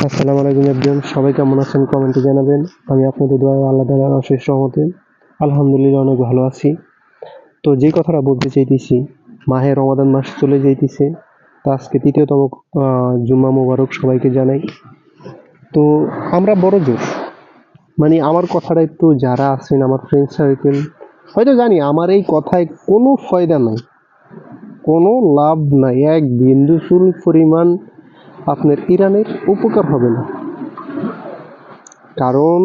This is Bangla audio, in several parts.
আসসালামু আলাইকুম এভরিওয়ান, সবাই কেমন আছেন কমেন্টে জানাবেন। আমি আপনাদের দোয়ায় আল্লাহ তাআলার অশেষ রহমতে আলহামদুলিল্লাহ অনেক ভালো আছি। তো যে কথাটা বলতে চাইতেছি, মাহে রমাদান মাস চলে যাইতেছে। তো আজকে তৃতীয়তম জুম্মা মোবারক সবাইকে জানাই। তো আমরা বড় জোর মানে আমার কথাটা একটু যারা আছেন আমার ফ্রেন্ড সার্কেল হয়তো জানি আমার এই কথায় কোনো ফায়দা নাই, কোনো লাভ নাই, এক বিন্দু চুল পরিমাণ আপনার ইরানের উপকার হবে না। কারণ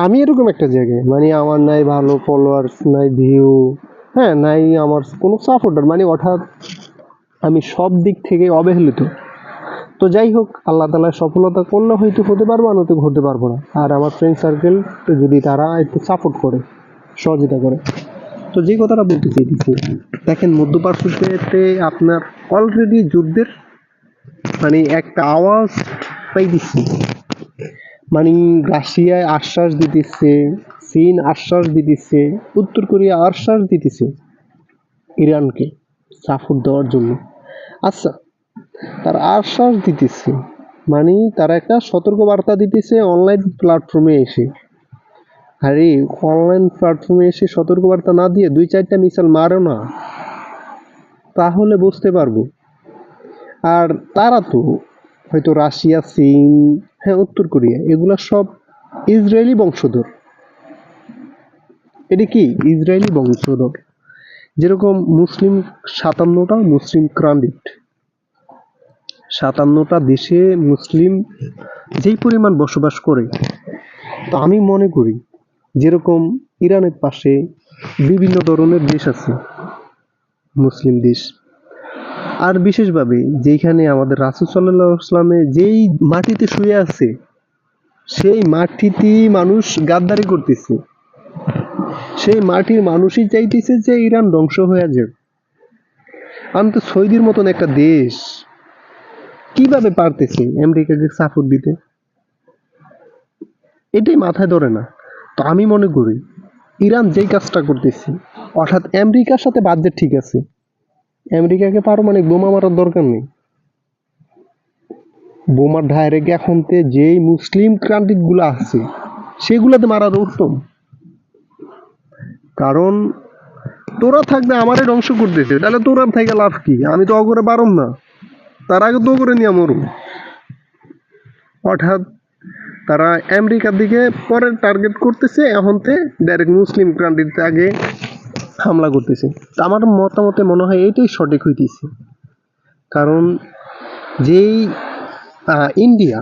আমি এরকম একটা জায়গায় মানে আমার নাই ভালো ফলোয়ার্স, নাই ভিউ, হ্যাঁ, নাই আমার কোনো সাপোর্টার, মানে অর্থাৎ আমি সব দিক থেকে অবহেলিত। তো যাই হোক, আল্লাহ তাআলা সফলতা করলে হয়তো হতে পারবো, আর নয়তো হতে পারবো না। আর আমার ফ্রেন্ড সার্কেল যদি তারা একটু সাপোর্ট করে, সহযোগিতা করে। তো যে কথাটা বলতে চাইতেছি, দেখেন মধ্যপ্রাচ্যতে আপনার অলরেডি যুদ্ধের মানে একটা আওয়াজ পাইতেছি। মানে রাশিয়ায় আশ্বাস দিতেছে, চীন আশ্বাস দিতেছে, উত্তর কোরিয়া আশ্বাস দিতেছে ইরানকে সাপোর্ট দেওয়ার জন্য। আচ্ছা, তারা আশ্বাস দিতেছে মানে তারা একটা সতর্ক বার্তা দিতেছে অনলাইন প্ল্যাটফর্মে এসে। আরে অনলাইন প্ল্যাটফর্মে এসে সতর্ক বার্তা না দিয়ে 2-4টা মিসাইল মারো না, তাহলে বুঝতে পারবো। আর তারা তো হয়তো রাশিয়া, চীন, হ্যাঁ উত্তর কোরিয়া, এগুলা সব ইসরায়েলি বংশধর। এটা কি ইসরায়েলি বংশধর? যেরকম মুসলিম 57টা মুসলিম ক্রান্তিক, 57টা দেশে মুসলিম যেই পরিমাণ বসবাস করে। তো আমি মনে করি যেরকম ইরানের পাশে বিভিন্ন ধরনের দেশ আছে মুসলিম দেশ, আর বিশেষভাবে যেখানে আমাদের রাসূল সাল্লাল্লাহু আলাইহি ওয়াসাল্লামে যেই মাটিতে শুয়ে আছে সেই মাটিতেই মানুষ গাদ্দারি করতেছে, সেই মাটির মানুষই চাইতেছে যে ইরান ধ্বংস হয়ে যাক। আমি তো সৌদির মতন একটা দেশ কিভাবে পারতেছে আমেরিকাকে সাপোর্ট দিতে, এটাই মাথায় ধরে না। তো আমি মনে করি ইরান যেই কাজটা করতেছে, অর্থাৎ আমেরিকার সাথে বাজেট ঠিক আছে, আমেরিকাকে পারমাণবিক বোমা মারার দরকার নেই। বোমার ডাইরেক্ট এখন যেই মুসলিম ক্রান্তিক গুলো আছে সেগুলাতে মারার উত্তম। কারণ তোরা থাকবে আমারে ধ্বংস করতেছে, তাহলে তোরা থেকে লাভ কি? আমি তো অগরে পারম না, তার আগে তো করে নিয়ে মরুম। অর্থাৎ তারা আমেরিকার দিকে পরে টার্গেট করতেছে, এখন ডাইরেক্ট মুসলিম কান্ট্রিতে আগে হামলা করতেছে। তা আমার মতামতে মনে হয় এইটাই সঠিক হইতেছে। কারণ যেই ইন্ডিয়া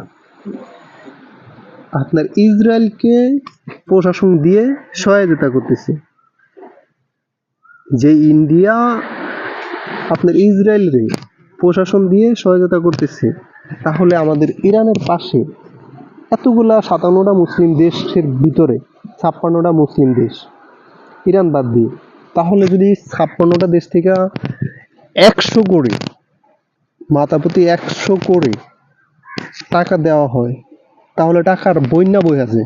আপনার ইসরায়েলকে প্রশাসন দিয়ে সহায়তা করতেছে, যে ইন্ডিয়া আপনার ইসরায়েলরে প্রশাসন দিয়ে সহায়তা করতেছে, তাহলে আমাদের ইরানের পাশে এতগুলা 57টা মুসলিম দেশের ভিতরে 56টা মুসলিম দেশ ইরান বাদ দিয়ে, তাহলে যদি 56টা দেশ থেকে 100 করে মাথাপ্রতি 100 করে টাকা দেওয়া হয়, তাহলে টাকার বন্যা বই আছে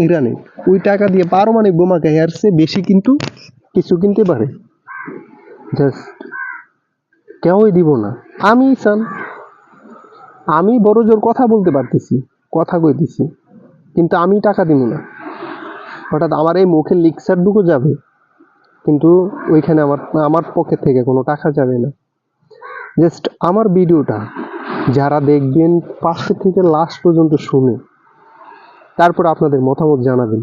ইরানে। ওই টাকা দিয়ে পারমাণবিক বোমাকে হেরছে বেশি কিন্তু কিছু কিনতে পারে। জাস্ট কেউই দিব না। আমি বড় জোর কথা বলতে পারতেছি, কথা কইতেছি, কিন্তু আমি টাকা দিব না। হঠাৎ আমার এই মুখের লিকচার ঢুকে যাবে, কিন্তু ওইখানে আমার পকেট থেকে কোনো টাকা যাবে না। জাস্ট আমার ভিডিওটা যারা দেখবেন ফার্স্ট থেকে লাস্ট পর্যন্ত শুনে তারপর আপনাদের মতামত জানাবেন।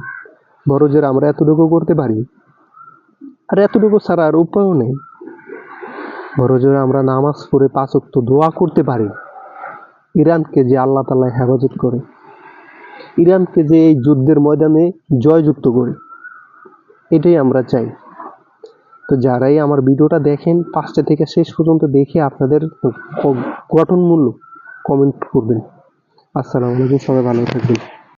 বড় জোর আমরা এতটুকু করতে পারি, আর এতটুকু ছাড়া আর উপায়ও নেই। বড় জোর আমরা নামাজ পড়ে 5 ওয়াক্ত দোয়া করতে পারি ইরানকে যে আল্লাহ তাআলা হেফাজত করে, ইরানকে যে এই যুদ্ধের ময়দানে জয়যুক্ত করে, এটাই আমরা চাই। তো যারাই আমার ভিডিওটা দেখেন ফার্স্ট থেকে শেষ পর্যন্ত দেখে আপনাদের গঠনমূলক কমেন্ট করবেন। আসসালামু আলাইকুম, সবাই ভালো থাকবেন।